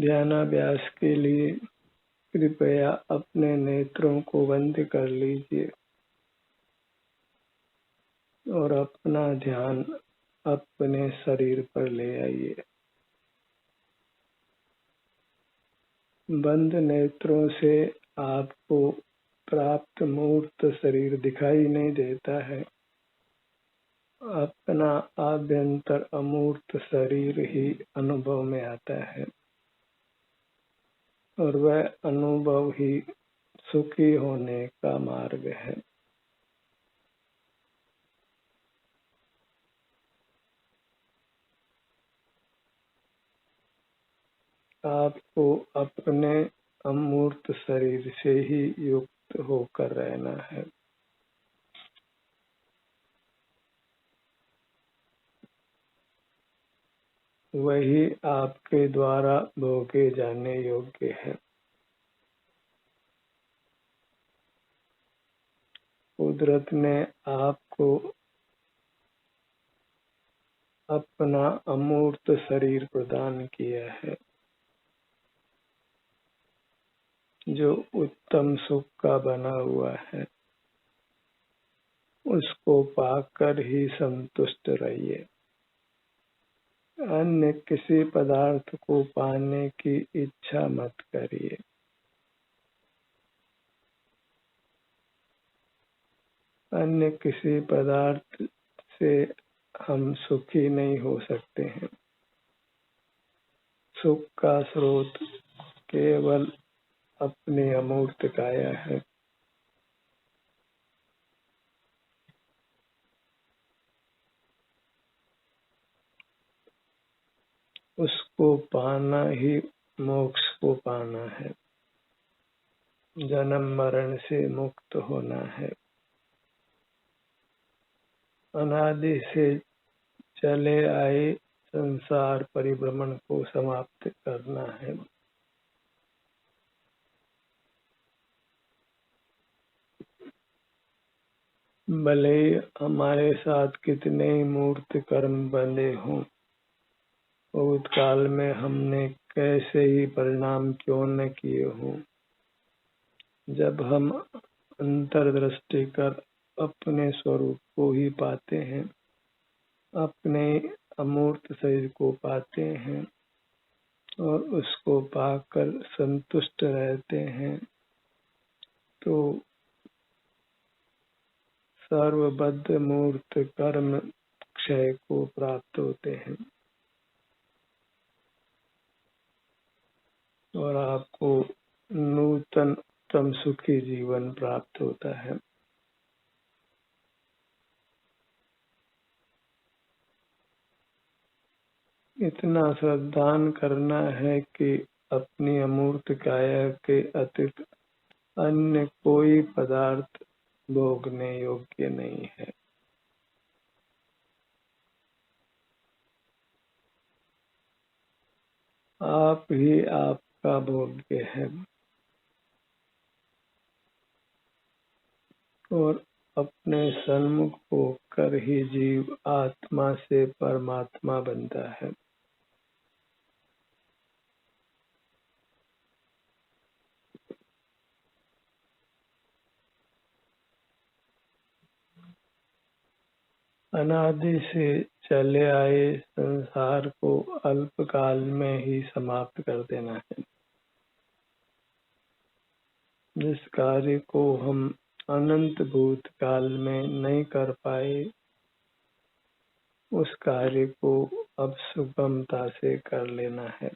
ध्यानाभ्यास के लिए कृपया अपने नेत्रों को बंद कर लीजिए और अपना ध्यान अपने शरीर पर ले आइए। बंद नेत्रों से आपको प्राप्त मूर्त शरीर दिखाई नहीं देता है। अपना आभ्यंतर अमूर्त शरीर ही अनुभव में आता है और वह अनुभव ही सुखी होने का मार्ग है। आपको अपने अमूर्त शरीर से ही युक्त होकर रहना है। वही आपके द्वारा भोगे जाने योग्य है। कुदरत ने आपको अपना अमूर्त शरीर प्रदान किया है जो उत्तम सुख का बना हुआ है। उसको पाकर ही संतुष्ट रहिए। अन्य किसी पदार्थ को पाने की इच्छा मत करिए। अन्य किसी पदार्थ से हम सुखी नहीं हो सकते हैं। सुख का स्रोत केवल अपनी अमूर्त काया है। उसको पाना ही मोक्ष को पाना है। जन्म मरण से मुक्त होना है। अनादि से चले आए संसार परिभ्रमण को समाप्त करना है। भले हमारे साथ कितने ही मूर्त कर्म बंधे हों, भूतकाल में हमने कैसे ही परिणाम क्यों न किए हों, जब हम अंतर्दृष्टि कर अपने स्वरूप को ही पाते हैं, अपने अमूर्त शरीर को पाते हैं और उसको पाकर संतुष्ट रहते हैं, तो सर्वबद्ध मूर्त कर्म क्षय को प्राप्त होते हैं और आपको नूतन उत्तम सुखी जीवन प्राप्त होता है। इतना श्रद्धान करना है कि अपनी अमूर्त काया के अतिरिक्त अन्य कोई पदार्थ भोगने योग्य नहीं है। आप ही आपका भोग्य है और अपने सन्मुख होकर ही जीव आत्मा से परमात्मा बनता है। अनादि से चले आए संसार को अल्पकाल में ही समाप्त कर देना है। जिस कार्य को हम अनंत भूतकाल में नहीं कर पाए, उस कार्य को अब सुगमता से कर लेना है।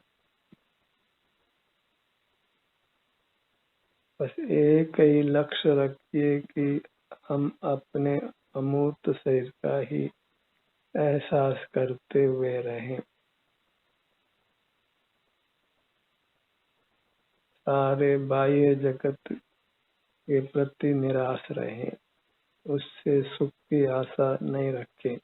बस एक ही लक्ष्य रखिए कि हम अपने अमूर्त शरीर का ही एहसास करते हुए रहें। सारे बाह्य जगत के प्रति निराश रहें, उससे सुख की आशा नहीं रखें।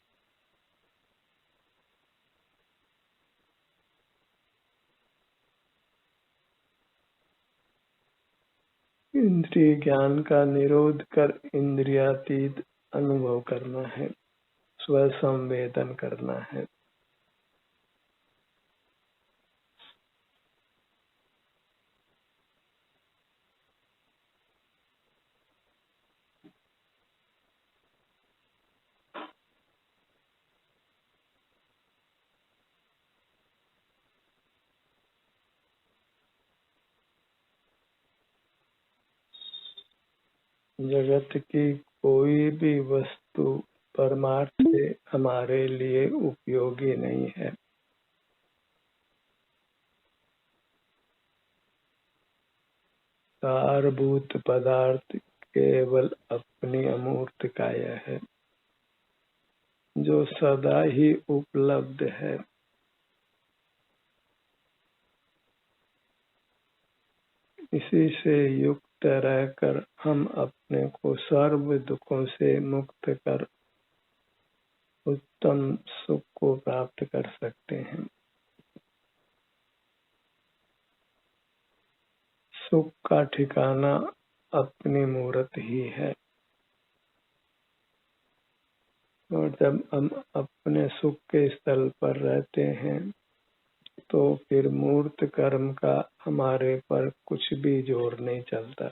इंद्रिय ज्ञान का निरोध कर इंद्रियातीत अनुभव करना है, स्व संवेदन करना है। जगत की कोई भी वस्तु परमार्थ से हमारे लिए उपयोगी नहीं है। सारभूत पदार्थ केवल अपनी अमूर्त काया है, जो सदा ही उपलब्ध है। इसी से युक्त रहकर हम अपने को सर्व दुखों से मुक्त कर उत्तम सुख को प्राप्त कर सकते हैं। सुख का ठिकाना अपनी मूर्त ही है, और जब हम अपने सुख के स्थल पर रहते हैं तो फिर मूर्त कर्म का हमारे पर कुछ भी जोर नहीं चलता।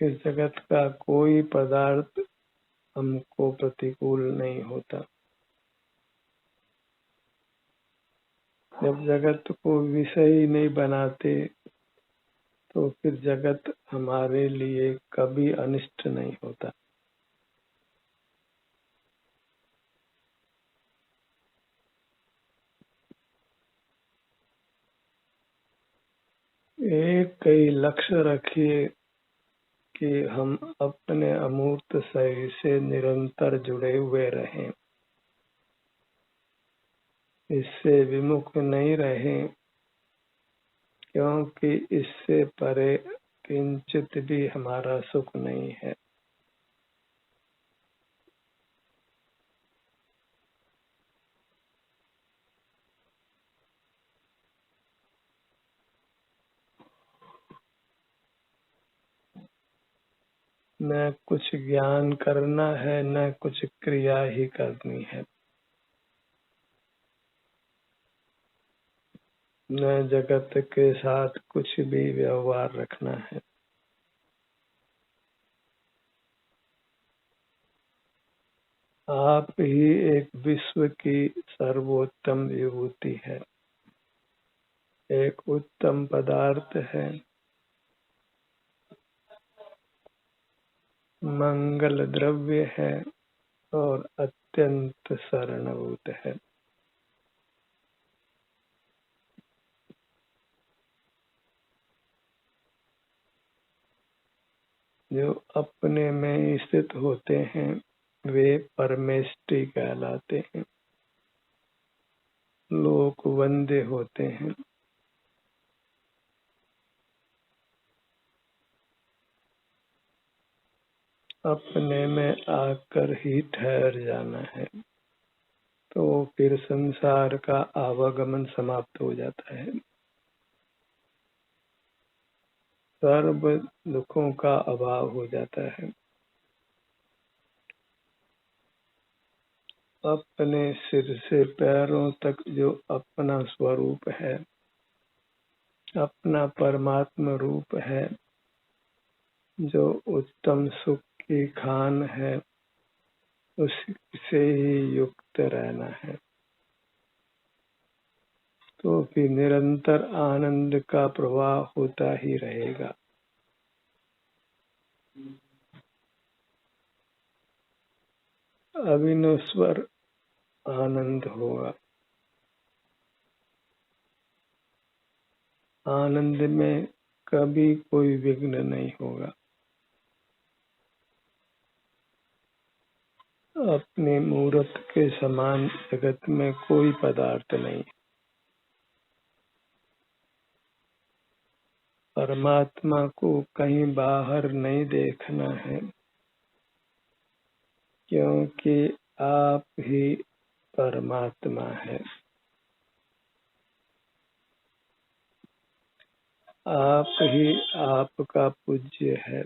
इस जगत का कोई पदार्थ हमको प्रतिकूल नहीं होता। जब जगत को विषय ही नहीं बनाते तो फिर जगत हमारे लिए कभी अनिष्ट नहीं होता। एक ही लक्ष्य रखिए कि हम अपने अमूर्त शरीर से निरंतर जुड़े हुए रहें, इससे विमुख नहीं रहें, क्योंकि इससे परे किंचित भी हमारा सुख नहीं है। न कुछ ज्ञान करना है, न कुछ क्रिया ही करनी है, न जगत के साथ कुछ भी व्यवहार रखना है। आप ही एक विश्व की सर्वोत्तम विभूति है, एक उत्तम पदार्थ है, मंगल द्रव्य है और अत्यंत शरणभूत है। जो अपने में स्थित होते हैं वे परमेष्टि कहलाते हैं, लोक वंद्य होते हैं। अपने में आकर ही ठहर जाना है तो फिर संसार का आवागमन समाप्त हो जाता है। सर्व दुखों का अभाव हो जाता है। अपने सिर से पैरों तक जो अपना स्वरूप है, अपना परमात्मा रूप है, जो उत्तम सुख की खान है, उससे ही युक्त रहना है, तो फिर निरंतर आनंद का प्रवाह होता ही रहेगा। अविनश्वर आनंद होगा। आनंद में कभी कोई विघ्न नहीं होगा। अपने मूर्त के समान जगत में कोई पदार्थ नहीं। परमात्मा को कहीं बाहर नहीं देखना है, क्योंकि आप ही परमात्मा है। आप ही आपका पूज्य है।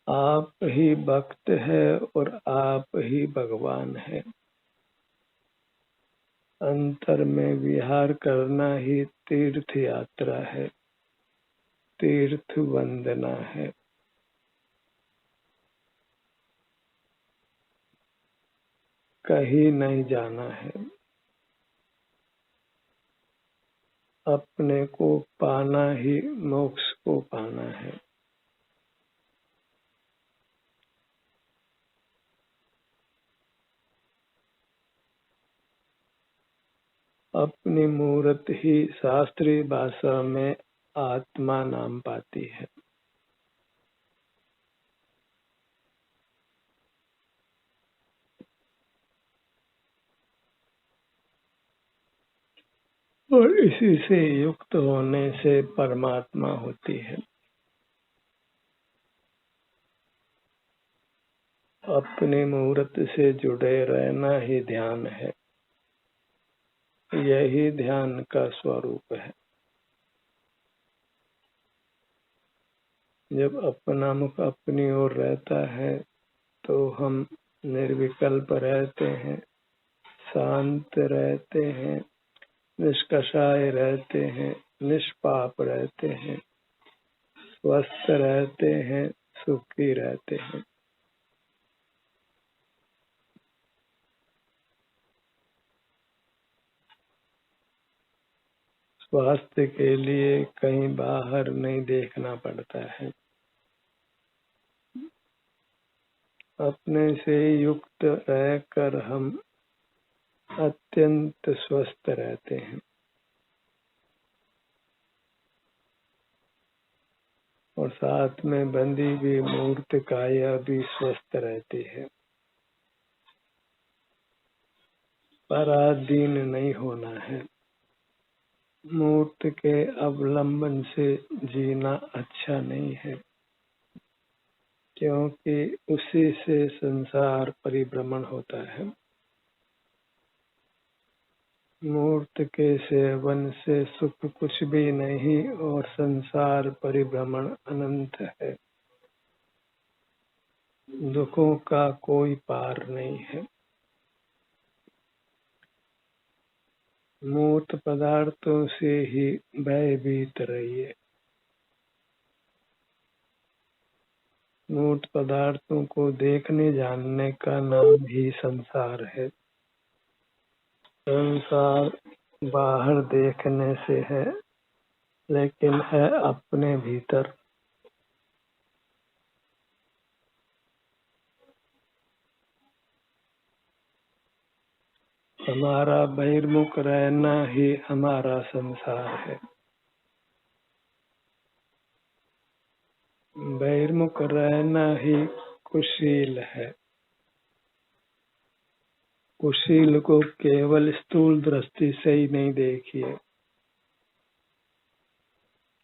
आप ही भक्त है और आप ही भगवान है। अंतर में विहार करना ही तीर्थ यात्रा है, तीर्थ वंदना है। कहीं नहीं जाना है। अपने को पाना ही मोक्ष को पाना है। अपनी मूर्त ही शास्त्रीय भाषा में आत्मा नाम पाती है। और इसी से युक्त होने से परमात्मा होती है। अपनी मूर्त से जुड़े रहना ही ध्यान है। यही ध्यान का स्वरूप है। जब अपना मुख अपनी ओर रहता है तो हम निर्विकल्प रहते हैं, शांत रहते हैं, निष्कषाय रहते हैं, निष्पाप रहते हैं, स्वस्थ रहते हैं, सुखी रहते हैं। स्वास्थ्य के लिए कहीं बाहर नहीं देखना पड़ता है। अपने से युक्त रहकर हम अत्यंत स्वस्थ रहते हैं और साथ में बंधी हुई मूर्त काया भी स्वस्थ रहती है। पराधीन नहीं होना है। मूर्त के अवलंबन से जीना अच्छा नहीं है, क्योंकि उसी से संसार परिभ्रमण होता है। मूर्त के सेवन से सुख कुछ भी नहीं और संसार परिभ्रमण अनंत है। दुखों का कोई पार नहीं है। मूर्त पदार्थों से ही भयभीत रहिए। मूर्त पदार्थों को देखने जानने का नाम ही संसार है। संसार बाहर देखने से है, लेकिन है अपने भीतर। हमारा बहिर्मुख रहना ही हमारा संसार है। बहिर्मुख रहना ही कुशील है। कुशील को केवल स्थूल दृष्टि से ही नहीं देखिए।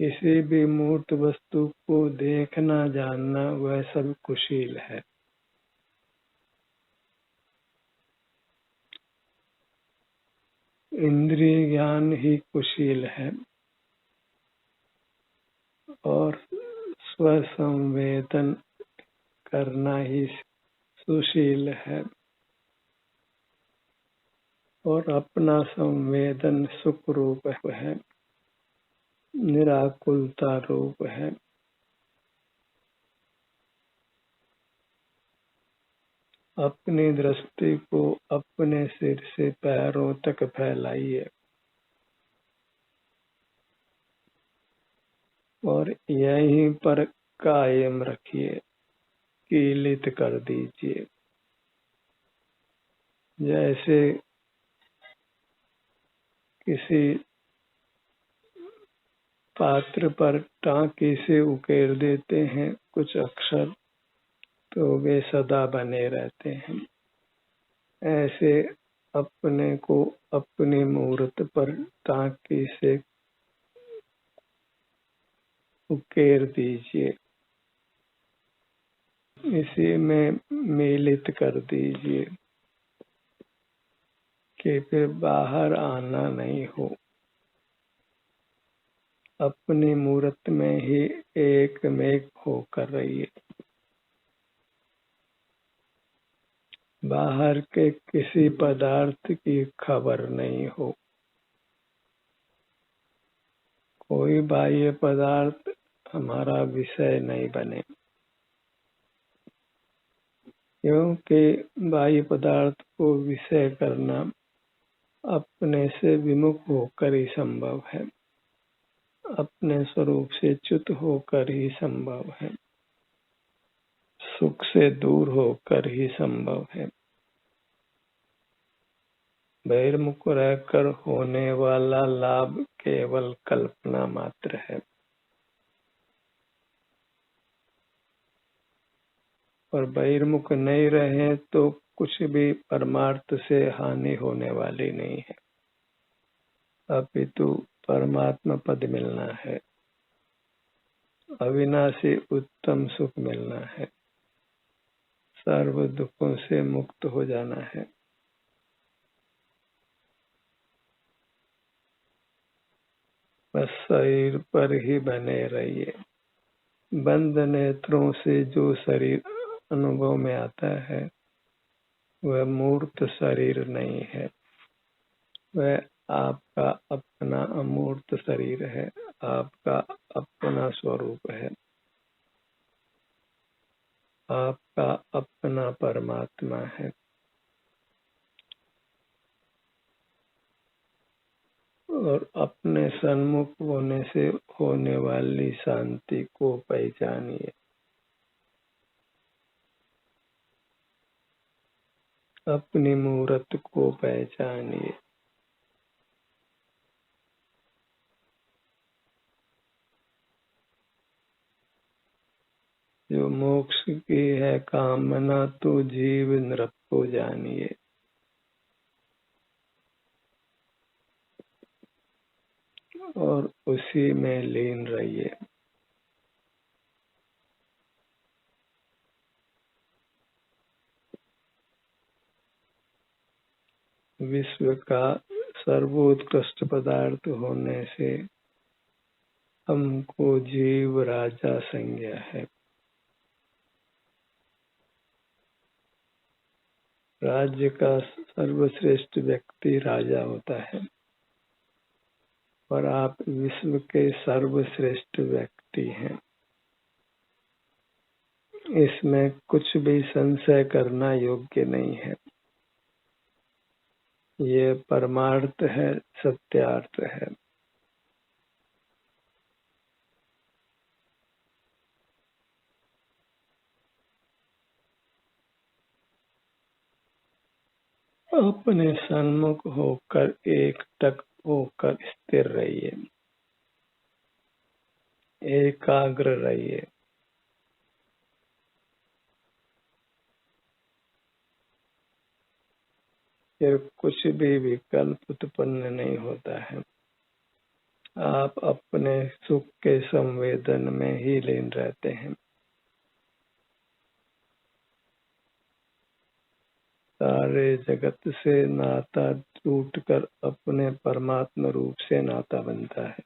किसी भी मूर्त वस्तु को देखना जानना वह सब कुशील है। इंद्रिय ज्ञान ही कुशील है और स्वसंवेदन करना ही सुशील है। और अपना संवेदन सुख रूप है, निराकुलता रूप है। अपनी दृष्टि को अपने सिर से पैरों तक फैलाइए और यहीं पर कायम रखिए, कीलित कर दीजिए। जैसे किसी पात्र पर टाँकी से उकेर देते हैं कुछ अक्षर, तो वे सदा बने रहते हैं। ऐसे अपने को अपनी मूर्त पर टाँकी से उकेर दीजिए, इसी में मिलित कर दीजिए कि फिर बाहर आना नहीं हो। अपनी मूर्त में ही एक में होकर रहिए। बाहर के किसी पदार्थ की खबर नहीं हो। कोई बाह्य पदार्थ हमारा विषय नहीं बने, क्योंकि बाह्य पदार्थ को विषय करना अपने से विमुख होकर ही संभव है। अपने स्वरूप से च्युत होकर ही संभव है, सुख से दूर होकर ही संभव है। बहिर्मुख रहकर होने वाला लाभ केवल कल्पना मात्र है, और बहिर्मुख नहीं रहे तो कुछ भी परमार्थ से हानि होने वाली नहीं है, अपितु परमात्मा पद मिलना है, अविनाशी उत्तम सुख मिलना है, सर्व दुखों से मुक्त हो जाना है। बस शरीर पर ही बने रहिए। बंद नेत्रों से जो शरीर अनुभव में आता है वह मूर्त शरीर नहीं है, वह आपका अपना अमूर्त शरीर है, आपका अपना स्वरूप है, आपका अपना परमात्मा है। और अपने सन्मुख होने से होने वाली शांति को पहचानिए, अपनी मूर्त को पहचानिए। जो मोक्ष की है कामना तो जीव नृप को जानिए। और उसी में लीन रहिए। विश्व का सर्वोत्कृष्ट पदार्थ होने से हमको जीव राजा संज्ञा है। राज्य का सर्वश्रेष्ठ व्यक्ति राजा होता है, और आप विश्व के सर्वश्रेष्ठ व्यक्ति हैं। इसमें कुछ भी संशय करना योग्य नहीं है। ये परमार्थ है, सत्यार्थ है। अपने सन्मुख होकर एकटक होकर स्थिर रहिए, एकाग्र रहिए। फिर कुछ भी विकल्प उत्पन्न नहीं होता है। आप अपने सुख के संवेदन में ही लीन रहते हैं। सारे जगत से नाता टूटकर अपने परमात्मा रूप से नाता बनता है।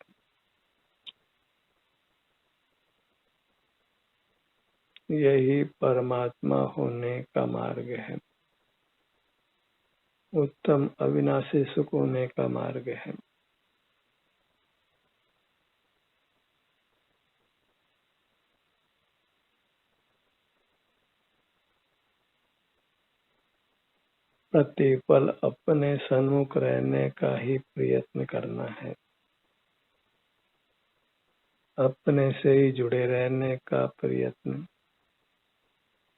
यही परमात्मा होने का मार्ग है, उत्तम अविनाशी सुख होने का मार्ग है। प्रतिपल अपने सन्मुख रहने का ही प्रयत्न करना है, अपने से ही जुड़े रहने का प्रयत्न,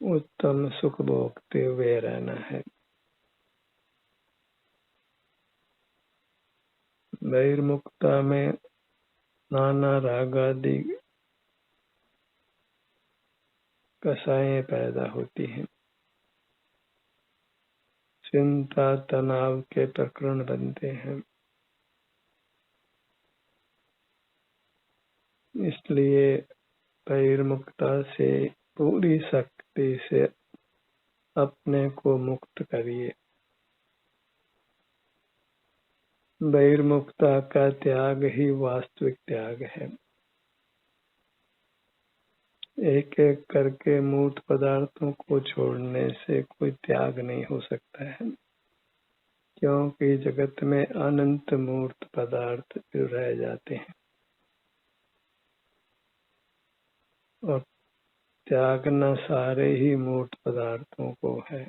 उत्तम सुख भोगते हुए रहना है। बहिर्मुखता में नाना राग आदि कसाएं पैदा होती हैं, चिंता तनाव के प्रकरण बनते हैं। इसलिए बहिर्मुखता से पूरी शक्ति से अपने को मुक्त करिए। बहिर्मुखता का त्याग ही वास्तविक त्याग है। एक एक करके मूर्त पदार्थों को छोड़ने से कोई त्याग नहीं हो सकता है, क्योंकि जगत में अनंत मूर्त पदार्थ रह जाते हैं, और त्यागना सारे ही मूर्त पदार्थों को है।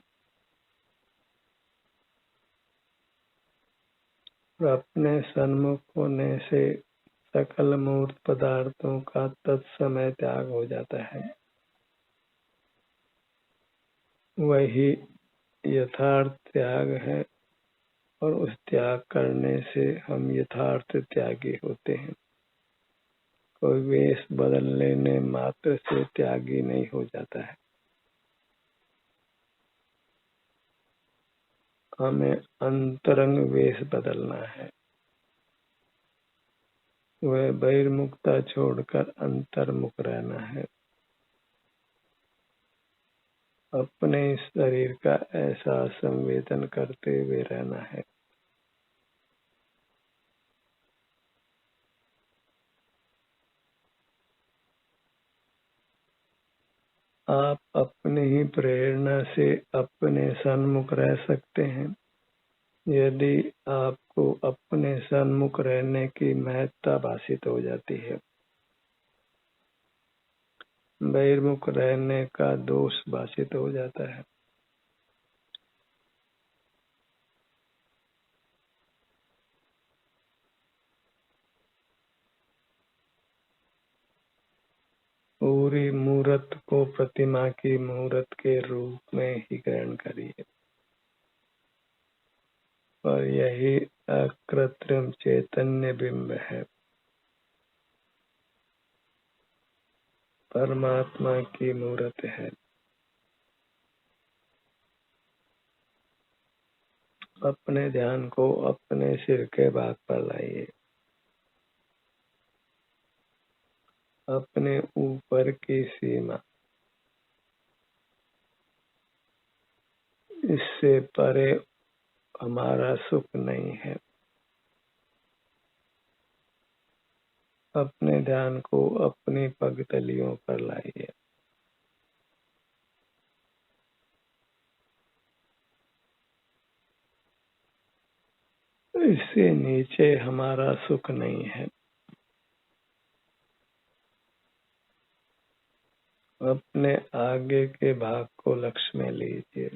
और अपने सन्मुख होने से सकल मूर्त पदार्थों का तत्समय त्याग हो जाता है। वही यथार्थ त्याग है और उस त्याग करने से हम यथार्थ त्यागी होते हैं। कोई वेश बदल लेने मात्र से त्यागी नहीं हो जाता है। हमें अंतरंग वेश बदलना है। वह बहिर्मुखता छोड़कर अंतर्मुख रहना है। अपने शरीर का ऐसा संवेदन करते हुए रहना है। आप अपनी ही प्रेरणा से अपने सन्मुख रह सकते हैं। यदि आपको अपने सन्मुख रहने की महत्ता भाषित हो जाती है, बहिर्मुख रहने का दोष भाषित हो जाता है। पूरी मूर्त को प्रतिमा की मूर्त के रूप में ही ग्रहण करिए और यही अकृत्रिम चैतन्य बिंब है। परमात्मा की मूर्त है। अपने ध्यान को अपने सिर के भाग पर लाइए। अपने ऊपर की सीमा, इससे परे हमारा सुख नहीं है। अपने ध्यान को अपनी पगतलियों पर लाइए। इससे नीचे हमारा सुख नहीं है। अपने आगे के भाग को लक्ष्य में लीजिए,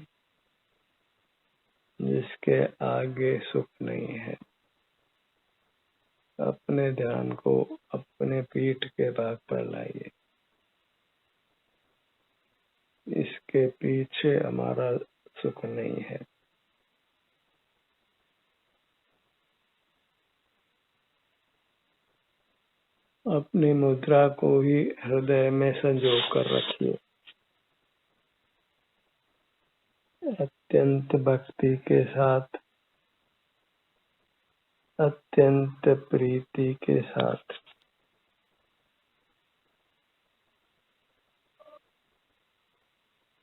जिसके आगे सुख नहीं है। अपने ध्यान को अपने पीठ के भाग पर लाइए। इसके पीछे हमारा सुख नहीं है। अपनी मुद्रा को ही हृदय में संजो कर रखिए। अत्यंत भक्ति के साथ, अत्यंत प्रीति के साथ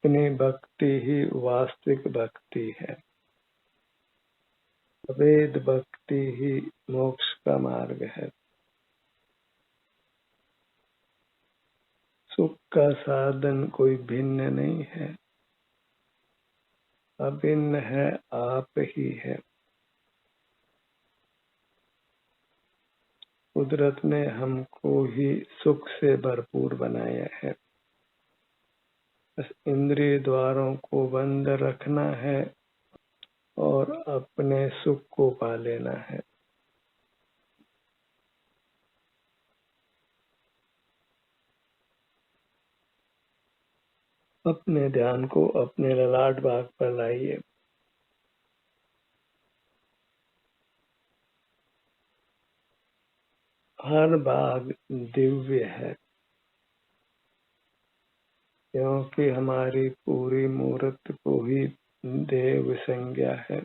अपनी भक्ति ही वास्तविक भक्ति है। अवैध भक्ति ही मोक्ष का मार्ग है। सुख का साधन कोई भिन्न नहीं है, अभिन्न है, आप ही है। कुदरत ने हमको ही सुख से भरपूर बनाया है। बस इंद्रिय द्वारों को बंद रखना है और अपने सुख को पा लेना है। अपने ध्यान को अपने ललाट भाग पर लाइए। हर भाग दिव्य है, क्योंकि हमारी पूरी मूर्त को ही देव संज्ञा है,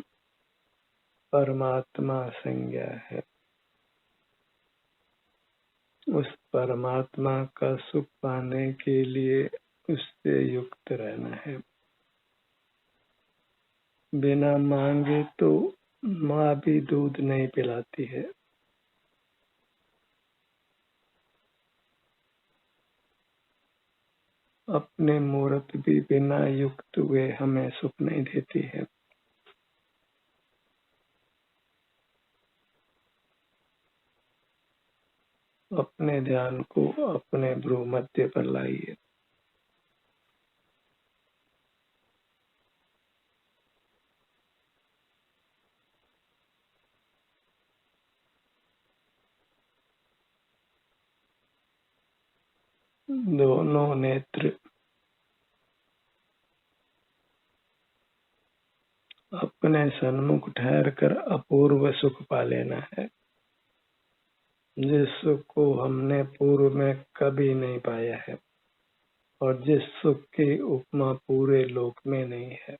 परमात्मा संज्ञा है। उस परमात्मा का सुख पाने के लिए उससे युक्त रहना है। बिना मांगे तो माँ भी दूध नहीं पिलाती है। अपने मूर्त भी बिना युक्त हुए हमें सुख नहीं देती है। अपने ध्यान को अपने भ्रू मध्य पर लाइए। दोनों नेत्र अपने सन्मुख ठहरकर अपूर्व सुख पा लेना है, जिस सुख को हमने पूर्व में कभी नहीं पाया है और जिस सुख की उपमा पूरे लोक में नहीं है।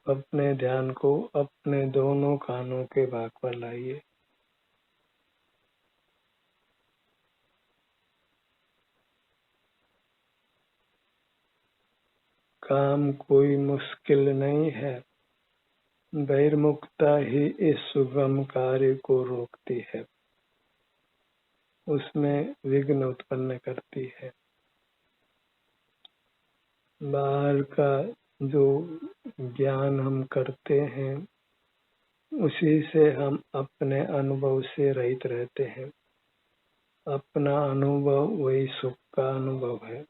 अपने ध्यान को अपने दोनों कानों के भाग पर लाइए। काम कोई मुश्किल नहीं है, बहिर्मुखता ही इस सुगम कार्य को रोकती है, उसमें विघ्न उत्पन्न करती है। बाहर का जो ज्ञान हम करते हैं उसी से हम अपने अनुभव से रहित रहते हैं। अपना अनुभव वही सुख का अनुभव है।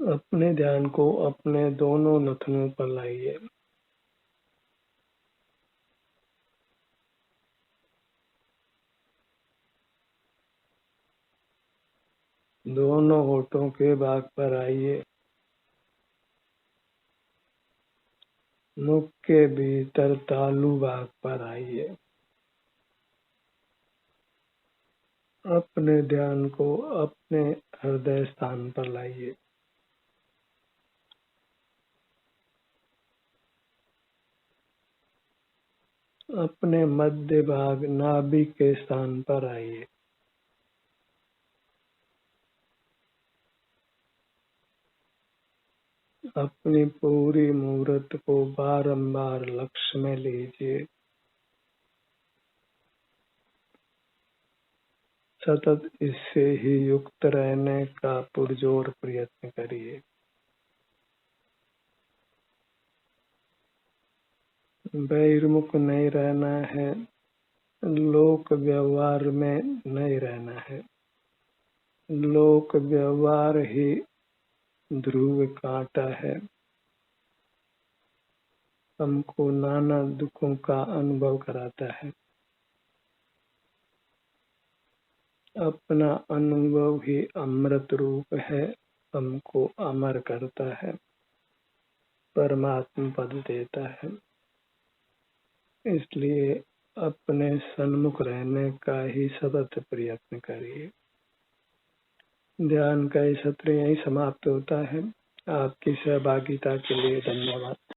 अपने ध्यान को अपने दोनों नथनों पर लाइए। दोनों होठों के भाग पर आइए। मुख के भीतर तालु भाग पर आइए। अपने ध्यान को अपने हृदय स्थान पर लाइए। अपने मध्य भाग नाभि के स्थान पर आइए। अपनी पूरी मूर्त को बारंबार लक्ष्य में लीजिए। सतत इससे ही युक्त रहने का पुरजोर प्रयत्न करिए। बहिर्मुख नहीं रहना है, लोक व्यवहार में नहीं रहना है। लोक व्यवहार ही ध्रुव कांटा है, हमको नाना दुखों का अनुभव कराता है। अपना अनुभव ही अमृत रूप है, हमको अमर करता है, परमात्मा पद देता है। इसलिए अपने सन्मुख रहने का ही सतत प्रयत्न करिए। ध्यान का ये सत्र यहीं समाप्त होता है। आपकी सहभागिता के लिए धन्यवाद।